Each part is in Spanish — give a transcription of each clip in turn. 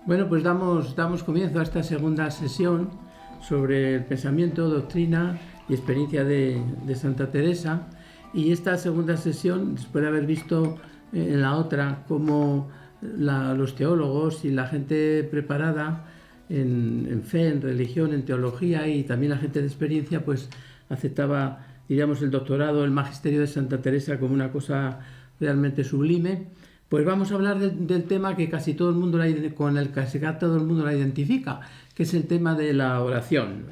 Bueno, pues damos comienzo a esta segunda sesión sobre el pensamiento, doctrina y experiencia de Santa Teresa. Y esta segunda sesión, después de haber visto en la otra cómo los teólogos y la gente preparada en fe, en religión, en teología y también la gente de experiencia, pues aceptaba, diríamos, el doctorado, el magisterio de Santa Teresa como una cosa realmente sublime. Pues vamos a hablar del tema que casi todo el mundo con el que todo el mundo la identifica, que es el tema de la oración.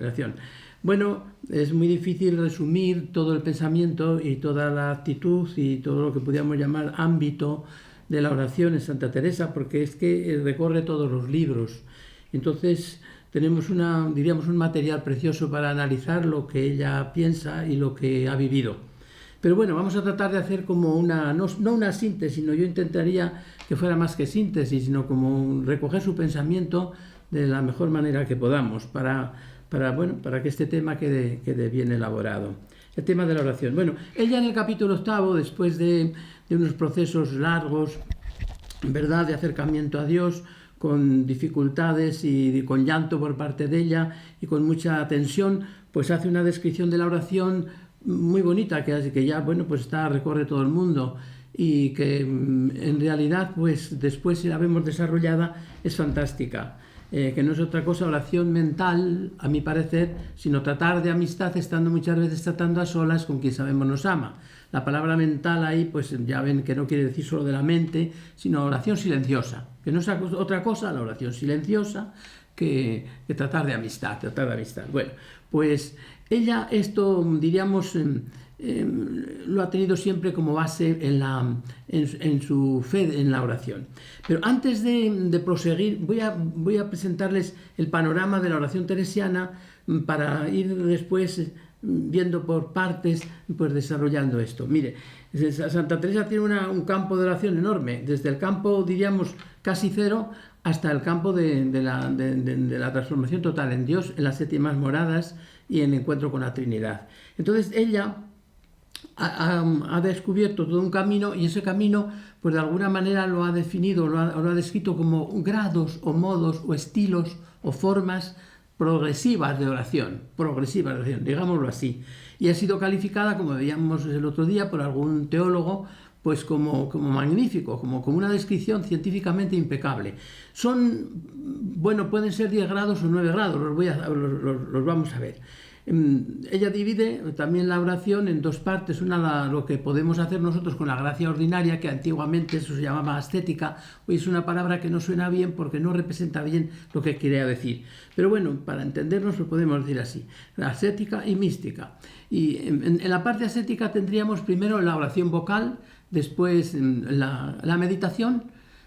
Bueno, es muy difícil resumir todo el pensamiento y toda la actitud y todo lo que podríamos llamar ámbito de la oración en Santa Teresa, porque es que recorre todos los libros. Entonces tenemos diríamos, un material precioso para analizar lo que ella piensa y lo que ha vivido. Pero bueno, vamos a tratar de hacer como no una síntesis, sino yo intentaría que fuera más que síntesis, sino como recoger su pensamiento de la mejor manera que podamos para que este tema quede bien elaborado. El tema de la oración. Bueno, ella en el capítulo 8, después de unos procesos largos, ¿verdad?, de acercamiento a Dios, con dificultades y con llanto por parte de ella y con mucha tensión, pues hace una descripción de la oración muy bonita que ya, bueno, pues recorre todo el mundo y que en realidad, pues después, si la vemos desarrollada, es fantástica. Que no es otra cosa oración mental, a mi parecer, sino tratar de amistad, estando muchas veces tratando a solas con quien sabemos nos ama. La palabra mental ahí, pues ya ven que no quiere decir solo de la mente, sino oración silenciosa, que no es otra cosa la oración silenciosa que tratar de amistad, Bueno, pues ella esto, diríamos, lo ha tenido siempre como base en su fe en la oración. Pero antes de proseguir, voy a presentarles el panorama de la oración teresiana para ir después viendo por partes, pues desarrollando esto. Mire, Santa Teresa tiene un campo de oración enorme, desde el campo, diríamos, casi cero, hasta el campo de la transformación total en Dios, en las séptimas moradas y en el encuentro con la Trinidad. Entonces ella ha descubierto todo un camino, y ese camino, pues de alguna manera lo ha definido, lo ha descrito como grados o modos o estilos o formas progresivas de oración, digámoslo así. Y ha sido calificada, como veíamos el otro día, por algún teólogo, pues como magnífico, como una descripción científicamente impecable. Pueden ser 10 grados o 9 grados, los vamos a ver. Ella divide también la oración en dos partes. Una, lo que podemos hacer nosotros con la gracia ordinaria, que antiguamente eso se llamaba ascética. Hoy es una palabra que no suena bien porque no representa bien lo que quería decir. Pero bueno, para entendernos lo podemos decir así: ascética y mística. Y en la parte ascética tendríamos primero la oración vocal, después la meditación,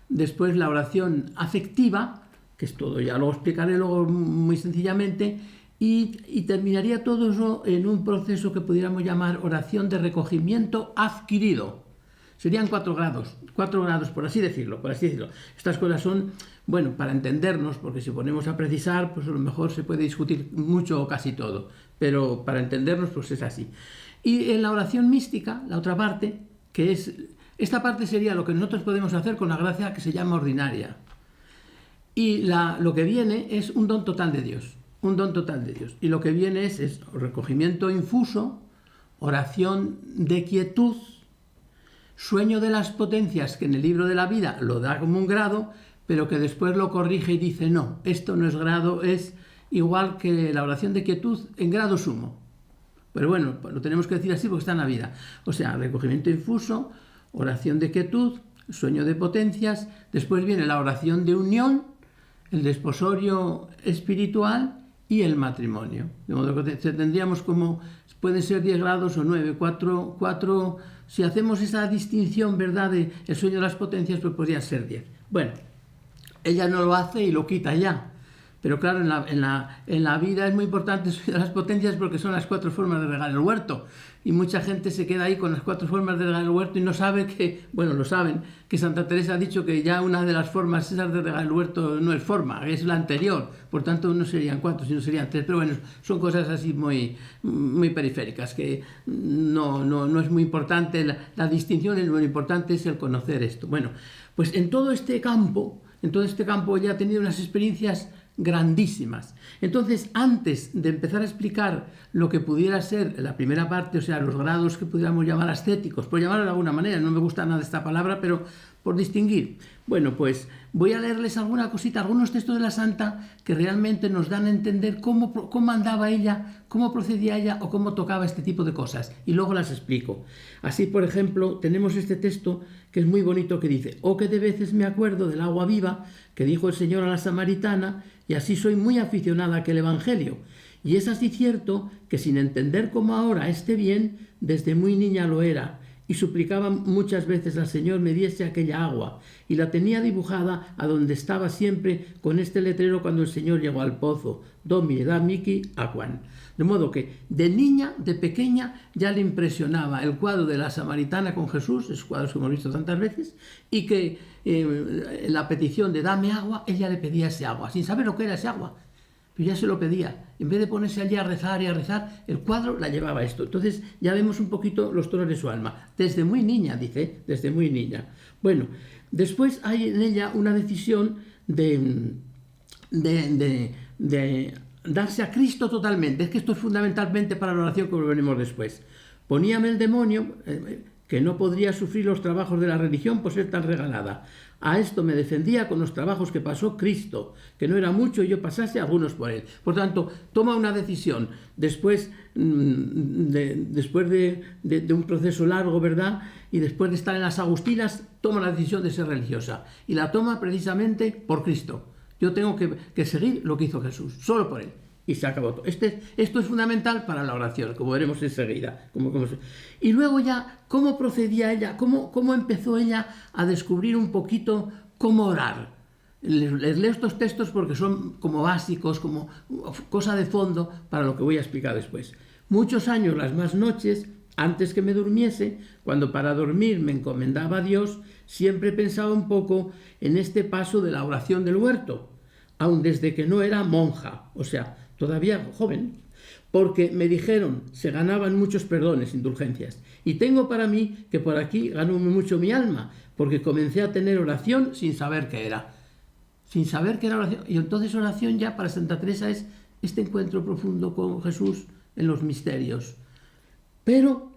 después la oración afectiva, que es todo, ya lo explicaré luego muy sencillamente, y terminaría todo eso en un proceso que pudiéramos llamar oración de recogimiento adquirido. Serían 4 grados, por así decirlo. Estas cosas son, para entendernos, porque si ponemos a precisar, pues a lo mejor se puede discutir mucho o casi todo, pero para entendernos, pues es así. Y en la oración mística, la otra parte, esta parte sería lo que nosotros podemos hacer con la gracia que se llama ordinaria. Y lo que viene es un don total de Dios. Y lo que viene es recogimiento infuso, oración de quietud, sueño de las potencias, que en el libro de la vida lo da como un grado, pero que después lo corrige y dice, no, esto no es grado, es igual que la oración de quietud en grado sumo. Pero bueno, lo tenemos que decir así porque está en la vida. O sea, recogimiento infuso, oración de quietud, sueño de potencias, después viene la oración de unión, el desposorio espiritual y el matrimonio. De modo que tendríamos como, pueden ser 10 grados o 9, 4, si hacemos esa distinción, ¿verdad?, de el sueño de las potencias, pues podría ser 10. Bueno, ella no lo hace y lo quita ya. Pero claro, en la vida es muy importante el sueño de las potencias porque son las 4 formas de regar el huerto. Y mucha gente se queda ahí con las 4 formas de regar el huerto y no sabe lo saben, que Santa Teresa ha dicho que ya una de las formas esas de regar el huerto no es forma, es la anterior. Por tanto, no serían 4, sino serían 3. Pero bueno, son cosas así muy, muy periféricas, que no es muy importante la distinción, lo importante es el conocer esto. Bueno, pues en todo este campo en todo este campo ella ha tenido unas experiencias grandísimas. Entonces, antes de empezar a explicar lo que pudiera ser la primera parte, o sea, los grados que pudiéramos llamar ascéticos, por llamarlo de alguna manera, no me gusta nada esta palabra, pero por distinguir, bueno, pues voy a leerles alguna cosita, algunos textos de la Santa que realmente nos dan a entender cómo andaba ella, cómo procedía ella o cómo tocaba este tipo de cosas, y luego las explico. Así, por ejemplo, tenemos este texto que es muy bonito, que dice: «Oh, que de veces me acuerdo del agua viva que dijo el Señor a la samaritana, y así soy muy aficionada a aquel evangelio. Y es así cierto que sin entender cómo ahora esté bien, desde muy niña lo era, y suplicaba muchas veces al Señor me diese aquella agua, y la tenía dibujada a donde estaba siempre con este letrero cuando el Señor llegó al pozo: Domine da mihi aquam». De modo que de niña, de pequeña, ya le impresionaba el cuadro de la samaritana con Jesús, esos cuadros que hemos visto tantas veces, y que la petición de dame agua, ella le pedía ese agua, sin saber lo que era ese agua, pero ya se lo pedía. En vez de ponerse allí a rezar y a rezar, el cuadro la llevaba a esto. Entonces ya vemos un poquito los tonos de su alma. Desde muy niña, dice, desde muy niña. Bueno, después hay en ella una decisión de darse a Cristo totalmente. Es que esto es fundamentalmente para la oración, como veremos después. Poníame el demonio, que no podría sufrir los trabajos de la religión por ser tan regalada. A esto me defendía con los trabajos que pasó Cristo, que no era mucho y yo pasase algunos por él. Por tanto, toma una decisión después de un proceso largo, ¿verdad? Y después de estar en las Agustinas, toma la decisión de ser religiosa. Y la toma precisamente por Cristo. Yo tengo que seguir lo que hizo Jesús, solo por él. Y se acabó todo. Esto es fundamental para la oración, como veremos enseguida. Y luego ya, ¿cómo procedía ella? ¿Cómo empezó ella a descubrir un poquito cómo orar? Les leo estos textos porque son como básicos, como cosa de fondo para lo que voy a explicar después. Muchos años, las más noches, antes que me durmiese, cuando para dormir me encomendaba a Dios, siempre pensaba un poco en este paso de la oración del huerto, aun desde que no era monja, o sea, todavía joven, porque me dijeron, se ganaban muchos perdones, indulgencias, y tengo para mí que por aquí ganó mucho mi alma, porque comencé a tener oración sin saber qué era. Sin saber qué era oración. Y entonces oración ya para Santa Teresa es este encuentro profundo con Jesús en los misterios. Pero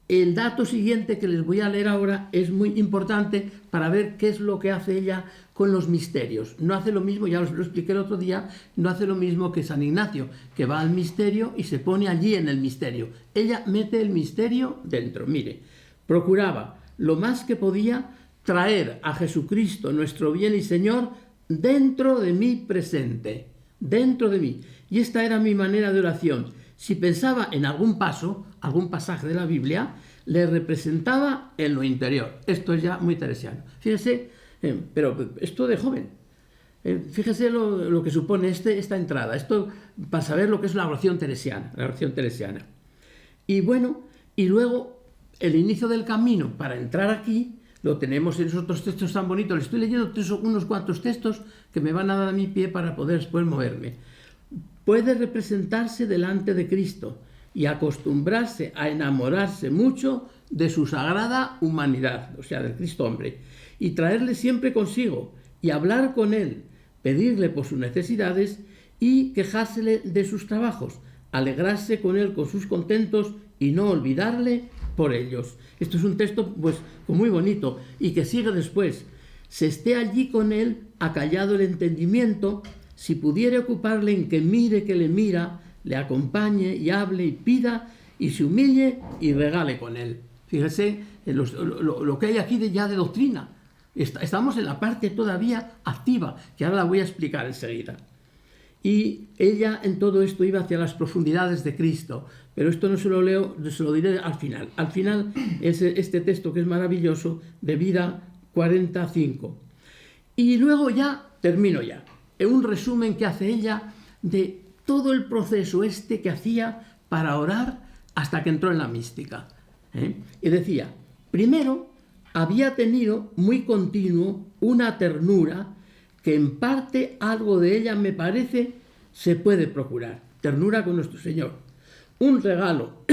el dato siguiente que les voy a leer ahora es muy importante para ver qué es lo que hace ella con los misterios. No hace lo mismo, ya os lo expliqué el otro día, no hace lo mismo que San Ignacio, que va al misterio y se pone allí en el misterio. Ella mete el misterio dentro. Mire, procuraba lo más que podía traer a Jesucristo, nuestro bien y Señor, dentro de mi presente, dentro de mí. Y esta era mi manera de oración. Si pensaba en algún pasaje de la Biblia, le representaba en lo interior. Esto es ya muy teresiano. Fíjese, pero esto de joven. Fíjese lo que supone esta entrada. Esto para saber lo que es la oración teresiana. La oración teresiana. Y bueno, y luego el inicio del camino para entrar aquí lo tenemos en esos otros textos tan bonitos. Le estoy leyendo unos cuantos textos que me van a dar a mi pie para poder después moverme. Puede representarse delante de Cristo y acostumbrarse a enamorarse mucho de su sagrada humanidad, o sea, del Cristo hombre, y traerle siempre consigo y hablar con él, pedirle por sus necesidades y quejársele de sus trabajos, alegrarse con él con sus contentos y no olvidarle por ellos. Esto es un texto pues muy bonito y que sigue después. Se esté allí con él, acallado el entendimiento, si pudiere ocuparle en que mire que le mira, le acompañe y hable y pida y se humille y regale con él. Fíjese lo que hay aquí ya de doctrina. Estamos en la parte todavía activa, que ahora la voy a explicar enseguida. Y ella en todo esto iba hacia las profundidades de Cristo, pero esto no se lo leo, se lo diré al final. Al final es este texto que es maravilloso, de Vida 45. Y luego ya, termino ya, en un resumen que hace ella de todo el proceso que hacía para orar hasta que entró en la mística. Y decía, primero, había tenido muy continuo una ternura que en parte algo de ella, me parece, se puede procurar. Ternura con nuestro Señor. Un regalo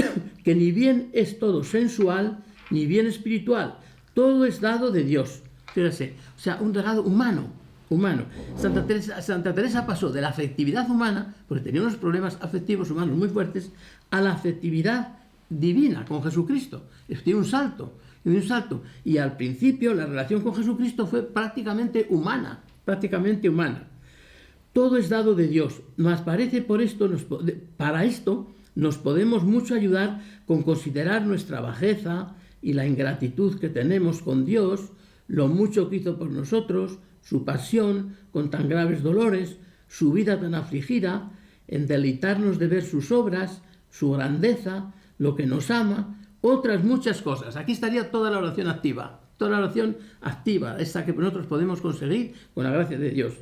que ni bien es todo sensual, ni bien espiritual. Todo es dado de Dios. Fíjese, o sea, un regalo humano. humano. Santa Teresa pasó de la afectividad humana, porque tenía unos problemas afectivos humanos muy fuertes, a la afectividad divina con Jesucristo. Tiene un salto. Y al principio la relación con Jesucristo fue prácticamente humana. Todo es dado de Dios, mas parece para esto nos podemos mucho ayudar con considerar nuestra bajeza y la ingratitud que tenemos con Dios, lo mucho que hizo por nosotros, su pasión con tan graves dolores, su vida tan afligida, en deleitarnos de ver sus obras, su grandeza, lo que nos ama, otras muchas cosas. Aquí estaría toda la oración activa, esa que nosotros podemos conseguir con la gracia de Dios.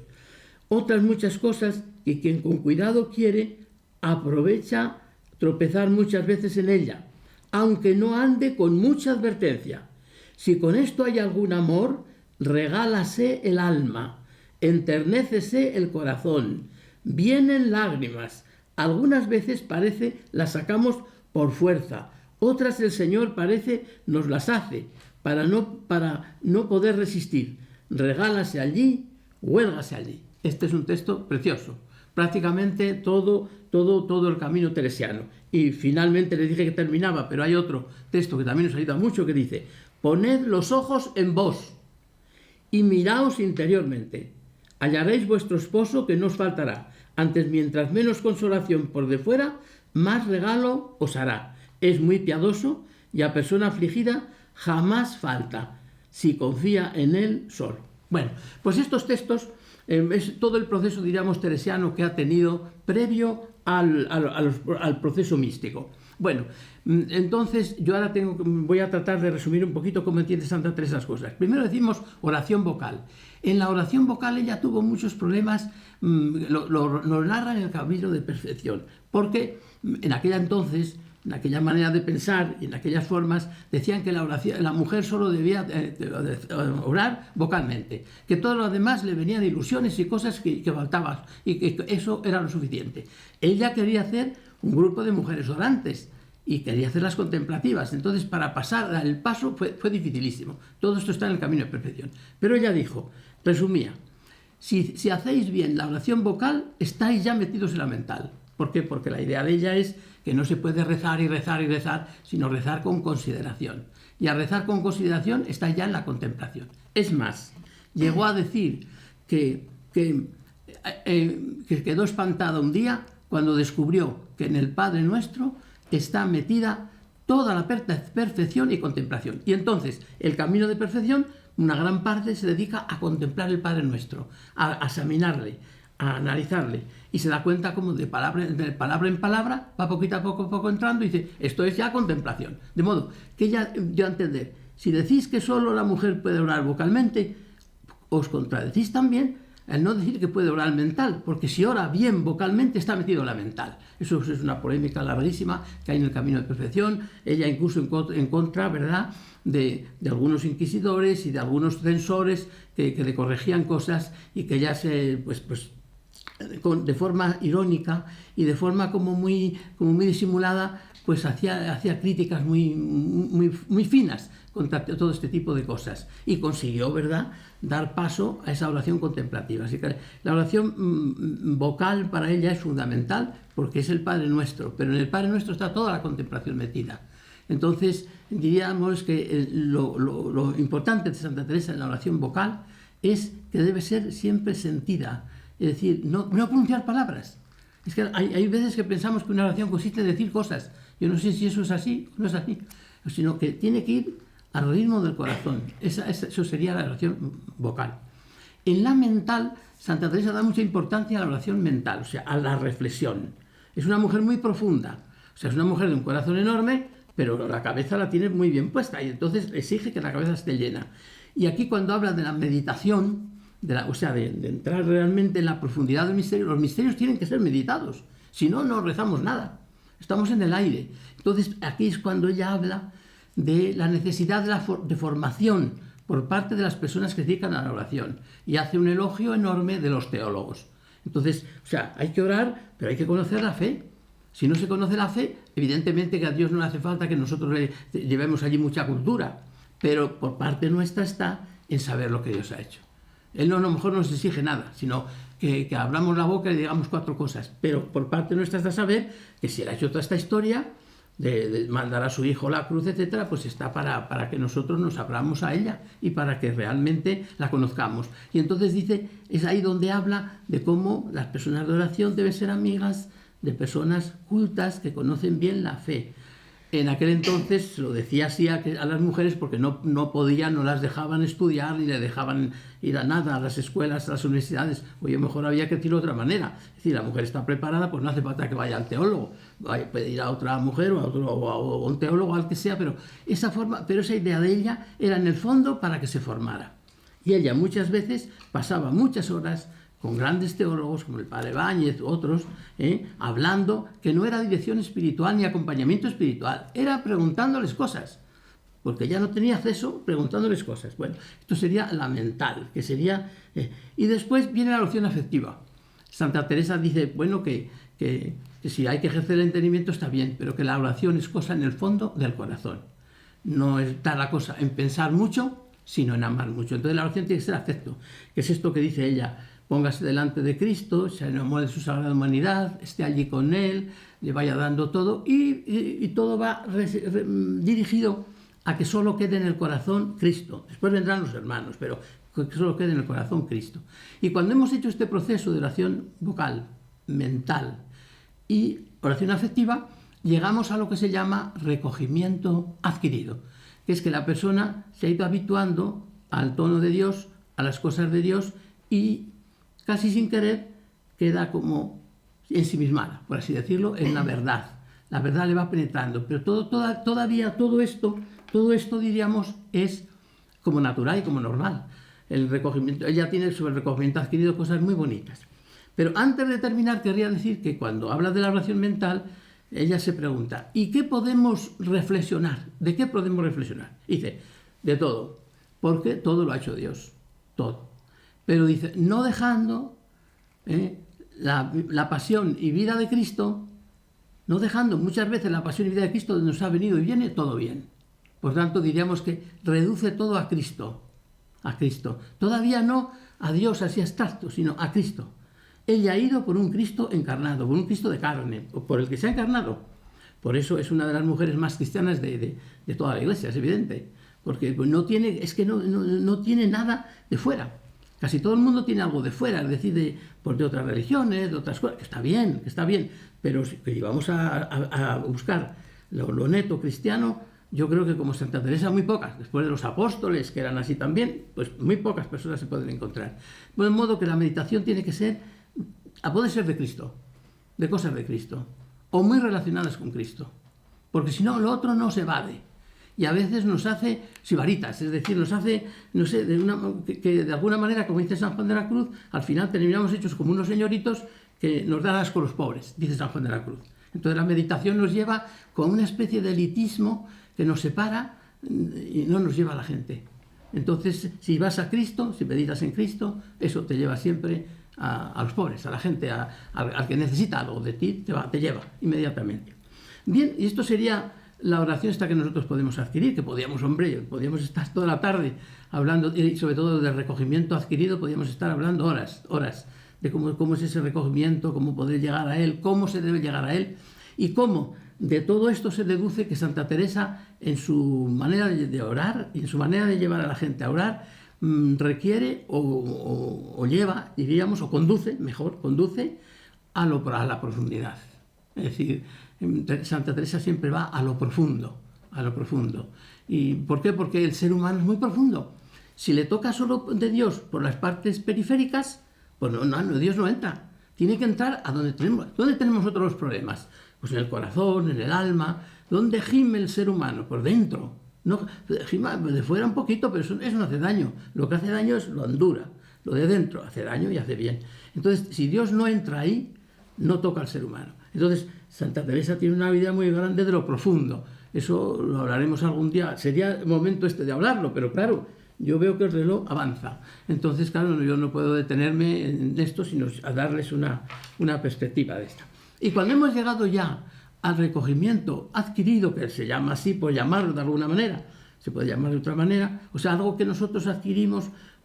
Otras muchas cosas que quien con cuidado quiere, aprovecha tropezar muchas veces en ella, aunque no ande con mucha advertencia. Si con esto hay algún amor, regálase el alma, enternécese el corazón, vienen lágrimas. Algunas veces parece las sacamos por fuerza, otras el Señor parece nos las hace para no poder resistir. Regálase allí, huélgase allí. Este es un texto precioso. Prácticamente todo el camino teresiano. Y finalmente les dije que terminaba, pero hay otro texto que también nos ayuda mucho que dice: poned los ojos en vos y miraos interiormente. Hallaréis vuestro esposo que no os faltará. Antes, mientras menos consolación por de fuera, más regalo os hará. Es muy piadoso y a persona afligida jamás falta, si confía en él solo. Bueno, pues estos textos es todo el proceso, diríamos, teresiano que ha tenido previo al proceso místico. Bueno, entonces yo ahora voy a tratar de resumir un poquito cómo entiende Santa Teresa las cosas. Primero decimos oración vocal. En la oración vocal ella tuvo muchos problemas, lo narra en el Camino de Perfección, porque en aquella entonces, en aquella manera de pensar y en aquellas formas, decían que la mujer solo debía orar vocalmente, que todo lo demás le venían ilusiones y cosas que faltaban, y que eso era lo suficiente. Ella quería hacer un grupo de mujeres orantes y quería hacerlas contemplativas. Entonces, para pasar el paso fue dificilísimo. Todo esto está en el Camino de Perfección. Pero ella dijo, resumía: si hacéis bien la oración vocal, estáis ya metidos en la mental. ¿Por qué? Porque la idea de ella es que no se puede rezar y rezar y rezar, sino rezar con consideración. Y al rezar con consideración está ya en la contemplación. Es más, llegó a decir que quedó espantada un día cuando descubrió que en el Padre Nuestro está metida toda la perfección y contemplación. Y entonces el camino de perfección, una gran parte se dedica a contemplar el Padre Nuestro, a examinarle, a analizarle, y se da cuenta como de palabra en palabra va poquito a poco entrando y dice, esto es ya contemplación. De modo que ya yo entender, si decís que solo la mujer puede orar vocalmente, os contradecís también al no decir que puede orar mental, porque si ora bien vocalmente está metido en la mental. Eso es una polémica larguísima que hay en el Camino de Perfección. Ella incluso en contra, ¿verdad?, de algunos inquisidores y de algunos censores que le corregían cosas, y que ella de forma irónica y de forma como muy disimulada, pues hacía críticas muy finas contra todo este tipo de cosas, y consiguió, ¿verdad?, dar paso a esa oración contemplativa. Así que la oración vocal para ella es fundamental, porque es el Padre Nuestro, pero en el Padre Nuestro está toda la contemplación metida. Entonces diríamos que lo importante de Santa Teresa en la oración vocal es que debe ser siempre sentida, es decir, no pronunciar palabras. Es que hay veces que pensamos que una oración consiste en decir cosas. Yo no sé si eso es así o no es así, sino que tiene que ir al ritmo del corazón. Eso sería la oración vocal. En la mental, Santa Teresa da mucha importancia a la oración mental, o sea, a la reflexión. Es una mujer muy profunda, o sea, es una mujer de un corazón enorme, pero la cabeza la tiene muy bien puesta, y entonces exige que la cabeza esté llena. Y aquí, cuando habla de la meditación, de entrar realmente en la profundidad del misterio, los misterios tienen que ser meditados, si no, no rezamos nada, estamos en el aire. Entonces aquí es cuando ella habla de la necesidad de formación por parte de las personas que se dedican a la oración, y hace un elogio enorme de los teólogos. Entonces, o sea, hay que orar, pero hay que conocer la fe. Si no se conoce la fe, evidentemente que a Dios no le hace falta que nosotros le llevemos allí mucha cultura, pero por parte nuestra está en saber lo que Dios ha hecho. Él no, a lo mejor no nos exige nada, sino que abramos la boca y digamos 4 cosas. Pero por parte nuestra está saber que si él ha hecho toda esta historia de mandar a su hijo a la cruz, etcétera, pues está para que nosotros nos abramos a ella y para que realmente la conozcamos. Y entonces dice, es ahí donde habla de cómo las personas de oración deben ser amigas de personas cultas que conocen bien la fe. En aquel entonces lo decía así a las mujeres porque no podían, no las dejaban estudiar ni le dejaban ir a nada, a las escuelas, a las universidades. Oye, mejor había que decirlo de otra manera. Es decir, la mujer está preparada, pues no hace falta que vaya al teólogo. Puede ir a otra mujer o a un teólogo, al que sea, pero esa idea de ella era en el fondo para que se formara. Y ella muchas veces pasaba muchas horas con grandes teólogos como el padre Báñez u otros, hablando, que no era dirección espiritual ni acompañamiento espiritual, era preguntándoles cosas, porque ya no tenía acceso preguntándoles cosas. Bueno, esto sería la mental, que sería... y después viene la oración afectiva. Santa Teresa dice, bueno, que si hay que ejercer el entendimiento está bien, pero que la oración es cosa en el fondo del corazón. No está la cosa en pensar mucho, sino en amar mucho. Entonces la oración tiene que ser afecto, que es esto que dice ella: póngase delante de Cristo, se enamore de su sagrada humanidad, esté allí con Él, le vaya dando todo y todo va dirigido a que solo quede en el corazón Cristo. Después vendrán los hermanos, pero que solo quede en el corazón Cristo. Y cuando hemos hecho este proceso de oración vocal, mental y oración afectiva, llegamos a lo que se llama recogimiento adquirido, que es que la persona se ha ido habituando al tono de Dios, a las cosas de Dios y casi sin querer queda como ensimismada, por así decirlo, en la verdad. La verdad le va penetrando, pero todavía todo esto diríamos es como natural y como normal. El recogimiento, ella tiene sobre el recogimiento adquirido cosas muy bonitas. Pero antes de terminar querría decir que cuando habla de la oración mental, ella se pregunta, ¿y qué podemos reflexionar? ¿De qué podemos reflexionar? Dice, de todo, porque todo lo ha hecho Dios, todo. Pero dice, no dejando la pasión y vida de Cristo, no dejando muchas veces la pasión y vida de Cristo donde nos ha venido y viene todo bien. Por tanto, diríamos que reduce todo a Cristo. A Cristo. Todavía no a Dios así abstracto, sino a Cristo. Ella ha ido por un Cristo encarnado, por un Cristo de carne, por el que se ha encarnado. Por eso es una de las mujeres más cristianas de toda la Iglesia, es evidente. Porque no tiene nada de fuera. Casi todo el mundo tiene algo de fuera, es decir, de otras religiones, de otras cosas, que está bien, pero si vamos a buscar lo neto cristiano, yo creo que como Santa Teresa muy pocas, después de los apóstoles que eran así también, pues muy pocas personas se pueden encontrar. De modo que la meditación tiene que ser, puede ser de Cristo, de cosas de Cristo, o muy relacionadas con Cristo, porque si no, lo otro no se evade. Y a veces nos hace sibaritas, es decir, nos hace, no sé, que de alguna manera, como dice San Juan de la Cruz, al final terminamos hechos como unos señoritos que nos dan asco los pobres, dice San Juan de la Cruz. Entonces la meditación nos lleva con una especie de elitismo que nos separa y no nos lleva a la gente. Entonces, si vas a Cristo, si meditas en Cristo, eso te lleva siempre a los pobres, a la gente, al que necesita algo de ti, te lleva inmediatamente. Bien, y esto sería la oración esta que nosotros podemos adquirir, que podíamos estar toda la tarde hablando, y sobre todo del recogimiento adquirido, podíamos estar hablando horas de cómo es ese recogimiento, cómo poder llegar a él, cómo se debe llegar a él, y cómo de todo esto se deduce que Santa Teresa, en su manera de orar y en su manera de llevar a la gente a orar, requiere o lleva, diríamos, o conduce a la profundidad. Es decir, Santa Teresa siempre va a lo profundo. ¿Y por qué? Porque el ser humano es muy profundo. Si le toca solo de Dios por las partes periféricas, pues no, Dios no entra. Tiene que entrar a donde tenemos nosotros los problemas. Pues en el corazón, en el alma, donde gime el ser humano, por dentro. No, gima de fuera un poquito, pero eso no hace daño. Lo que hace daño es lo andura. Lo de dentro hace daño y hace bien. Entonces, si Dios no entra ahí, no toca al ser humano. Entonces, Santa Teresa tiene una vida muy grande de lo profundo. Eso lo hablaremos algún día. Sería el momento de hablarlo, pero claro, yo veo que el reloj avanza. Entonces, claro, yo no puedo detenerme en esto, sino a darles una perspectiva de esta. Y cuando hemos llegado ya al recogimiento adquirido, que se llama así por llamarlo de alguna manera, se puede llamar de otra manera, o sea, algo que nosotros adquirimos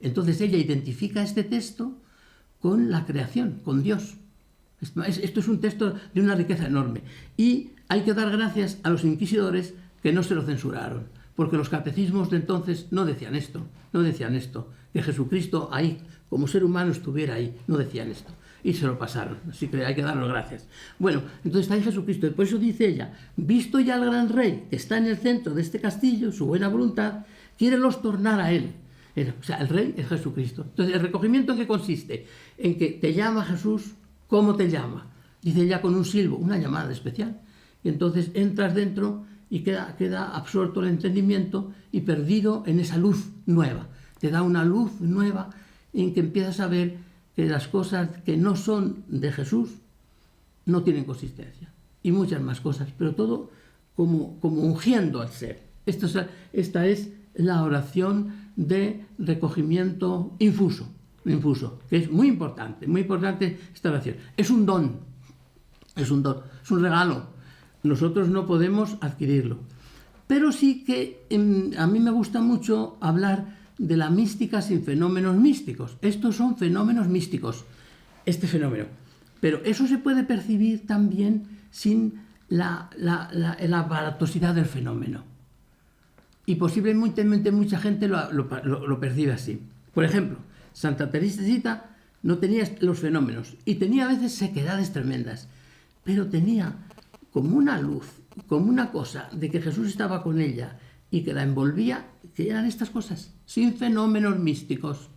Entonces ella identifica este texto con la creación, con Dios. Esto es un texto de una riqueza enorme. Y hay que dar gracias a los inquisidores que no se lo censuraron, porque los catecismos de entonces no decían esto, que Jesucristo ahí, como ser humano, estuviera ahí, no decían esto. Y se lo pasaron, así que hay que darles gracias. Bueno, entonces está ahí Jesucristo, y por eso dice ella, visto ya al gran rey que está en el centro de este castillo, su buena voluntad, quiere los tornar a él. O sea, el rey es Jesucristo. Entonces, ¿el recogimiento en qué consiste? En que te llama Jesús, ¿cómo te llama? Dice ella con un silbo, una llamada especial. Y entonces entras dentro y queda absorto el entendimiento y perdido en esa luz nueva. Te da una luz nueva en que empiezas a ver que las cosas que no son de Jesús no tienen consistencia. Y muchas más cosas, pero todo como ungiendo al ser. Esta es la oración de recogimiento infuso, que es muy importante esta oración. Es un don, es un regalo. Nosotros no podemos adquirirlo. Pero sí que a mí me gusta mucho hablar de la mística sin fenómenos místicos. Estos son fenómenos místicos, este fenómeno. Pero eso se puede percibir también sin la aparatosidad del fenómeno. Y posiblemente mucha gente lo percibe así. Por ejemplo, Santa Teresita no tenía los fenómenos y tenía a veces sequedades tremendas, pero tenía como una luz, como una cosa de que Jesús estaba con ella y que la envolvía, que eran estas cosas, sin fenómenos místicos.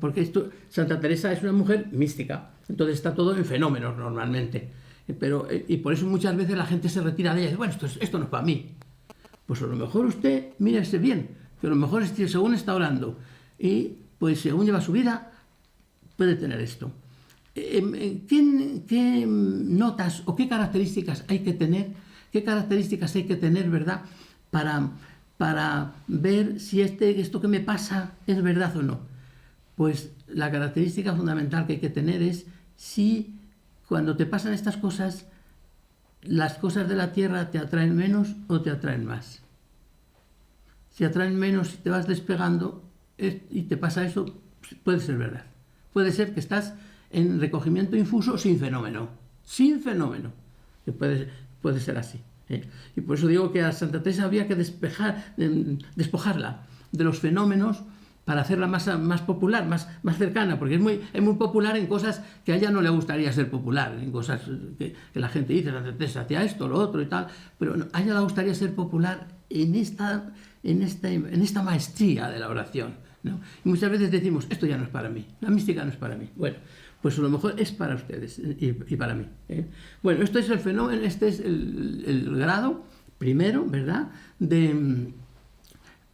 Porque Santa Teresa es una mujer mística, entonces está todo en fenómenos normalmente. Y por eso muchas veces la gente se retira de ella y dice, bueno, esto no es para mí. Pues a lo mejor usted, mírese bien, que a lo mejor según está orando y pues según lleva su vida, puede tener esto. ¿Qué notas o qué características hay que tener? ¿Qué características hay que tener, verdad, para ver si esto que me pasa es verdad o no? Pues la característica fundamental que hay que tener es si cuando te pasan estas cosas, las cosas de la tierra te atraen menos o te atraen más. Si atraen menos y te vas despegando y te pasa eso, puede ser verdad. Puede ser que estás en recogimiento infuso sin fenómeno, que puede ser así. Y por eso digo que a Santa Teresa había que despojarla de los fenómenos para hacerla más popular, más cercana, porque es muy popular en cosas que a ella no le gustaría ser popular, en cosas que la gente dice, Santa Teresa hacía esto, lo otro y tal, pero no, a ella le gustaría ser popular en esta maestría de la oración, ¿no? Y muchas veces decimos, esto ya no es para mí, la mística no es para mí. Bueno, pues a lo mejor es para ustedes y para mí. Bueno, esto es el fenómeno, este es el grado primero, ¿verdad?,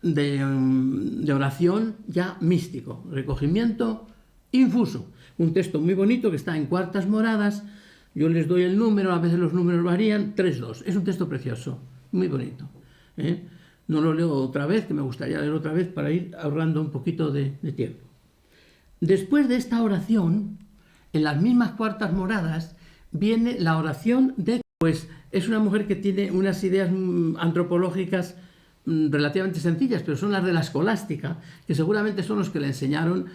de oración ya místico, recogimiento infuso. Un texto muy bonito que está en cuartas moradas, yo les doy el número, a veces los números varían, 3.2. Es un texto precioso, muy bonito. No lo leo otra vez, que me gustaría leer otra vez para ir ahorrando un poquito de tiempo. Después de esta oración, en las mismas cuartas moradas, viene la oración de... Pues es una mujer que tiene unas ideas antropológicas relativamente sencillas, pero son las de la escolástica, que seguramente son los que le enseñaron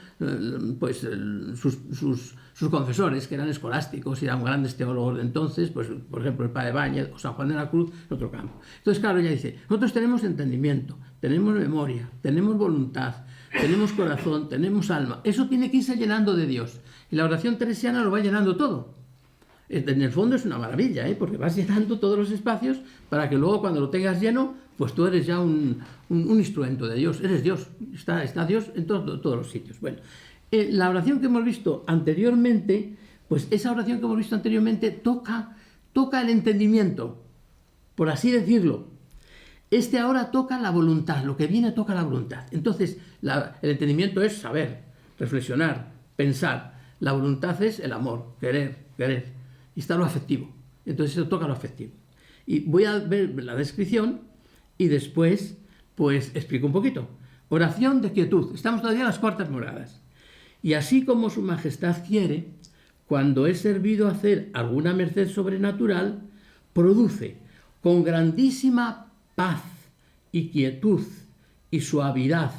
sus confesores, que eran escolásticos y eran grandes teólogos de entonces, pues por ejemplo el Padre Báñez o San Juan de la Cruz, en otro campo. Entonces, claro, ella dice, nosotros tenemos entendimiento, tenemos memoria, tenemos voluntad, tenemos corazón, tenemos alma. Eso tiene que irse llenando de Dios. Y la oración teresiana lo va llenando todo. En el fondo es una maravilla, porque vas llenando todos los espacios para que luego cuando lo tengas lleno, pues tú eres ya un instrumento de Dios, eres Dios, está Dios en todos los sitios. Bueno, la oración que hemos visto anteriormente, pues esa oración que hemos visto anteriormente toca el entendimiento, por así decirlo. Este ahora toca la voluntad, lo que viene toca la voluntad. Entonces, el entendimiento es saber, reflexionar, pensar. La voluntad es el amor, querer. Y está lo afectivo. Entonces eso toca lo afectivo. Y voy a ver la descripción y después pues explico un poquito. Oración de quietud. Estamos todavía en las cuartas moradas. Y así como su majestad quiere, cuando es servido hacer alguna merced sobrenatural, produce con grandísima paz y quietud y suavidad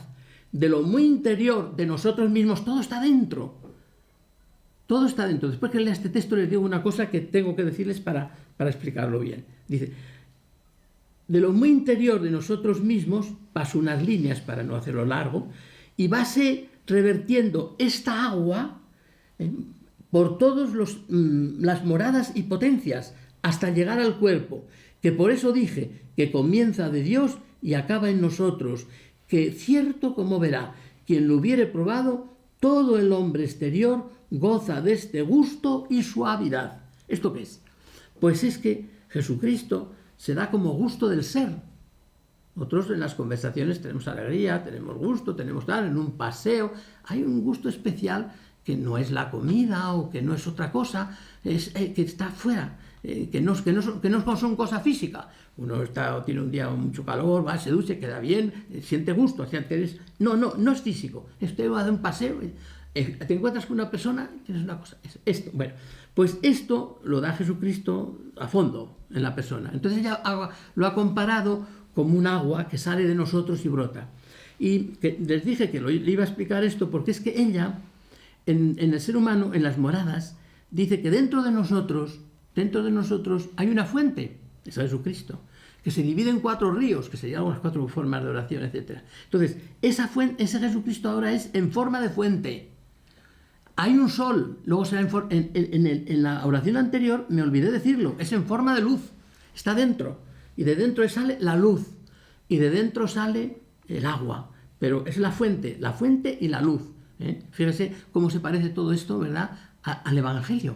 de lo muy interior de nosotros mismos, todo está dentro. Todo está dentro. Después que lea este texto les digo una cosa que tengo que decirles para explicarlo bien. Dice, de lo muy interior de nosotros mismos, paso unas líneas para no hacerlo largo, y vase revertiendo esta agua por todas las moradas y potencias, hasta llegar al cuerpo, que por eso dije que comienza de Dios y acaba en nosotros, que cierto como verá, quien lo hubiere probado, todo el hombre exterior goza de este gusto y suavidad. ¿Esto qué es? Pues es que Jesucristo se da como gusto del ser. Nosotros en las conversaciones tenemos alegría, tenemos gusto, tenemos tal, en un paseo, hay un gusto especial que no es la comida o que no es otra cosa, es que está fuera, que no son cosa física. Uno tiene un día mucho calor, va, se ducha, queda bien, siente gusto. No es físico. Usted va a dar un paseo, te encuentras con una persona, tienes una cosa. Esto, bueno, pues esto lo da Jesucristo a fondo en la persona. Entonces ella lo ha comparado como un agua que sale de nosotros y brota. Y les dije que le iba a explicar esto porque es que ella, en el ser humano, en las moradas, dice que dentro de nosotros hay una fuente, es Jesucristo, que se divide en 4 ríos, que se llaman las 4 formas de oración, etc. Entonces, esa fuente, ese Jesucristo ahora es en forma de fuente. Hay un sol, luego será en la oración anterior, me olvidé decirlo, es en forma de luz, está dentro, y de dentro sale la luz, y de dentro sale el agua, pero es la fuente y la luz. Fíjese cómo se parece todo esto, ¿verdad?, al Evangelio.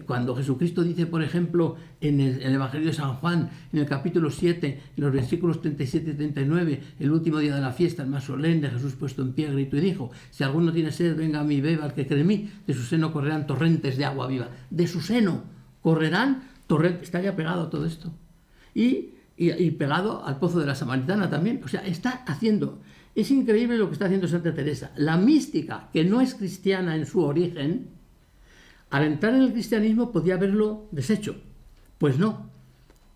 Cuando Jesucristo dice, por ejemplo, en el Evangelio de San Juan, en el capítulo 7, en los versículos 37 y 39, el último día de la fiesta, el más solemne, Jesús puesto en pie, gritó y dijo, si alguno tiene sed, venga a mí, beba, el que cree en mí, de su seno correrán torrentes de agua viva. De su seno correrán torrentes, está ya pegado a todo esto. Y pegado al pozo de la Samaritana también. O sea, está haciendo, es increíble lo que está haciendo Santa Teresa. La mística, que no es cristiana en su origen, al entrar en el cristianismo podía haberlo deshecho. Pues no.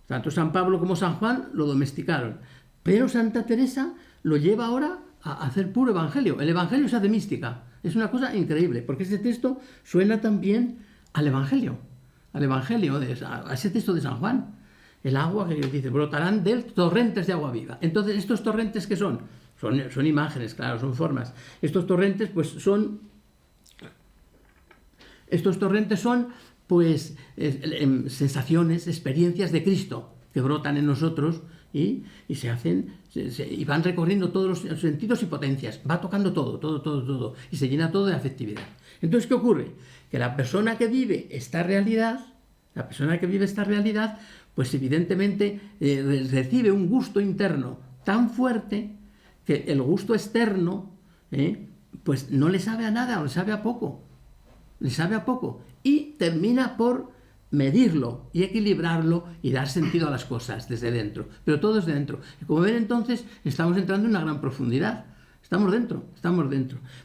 Tanto San Pablo como San Juan lo domesticaron. Pero Santa Teresa lo lleva ahora a hacer puro evangelio. El evangelio se hace mística. Es una cosa increíble, porque ese texto suena también al evangelio, a ese texto de San Juan. El agua que dice, brotarán de él torrentes de agua viva. Entonces, ¿estos torrentes qué son? Son imágenes, claro, son formas. Estos torrentes, pues, son sensaciones, experiencias de Cristo que brotan en nosotros y se hacen, y van recorriendo todos los sentidos y potencias. Va tocando todo, y se llena todo de afectividad. Entonces, ¿qué ocurre? Que la persona que vive esta realidad, pues evidentemente recibe un gusto interno tan fuerte que el gusto externo pues no le sabe a nada, o le sabe a poco, y termina por medirlo y equilibrarlo y dar sentido a las cosas desde dentro, pero todo es de dentro. Y como ven, entonces estamos entrando en una gran profundidad, estamos dentro.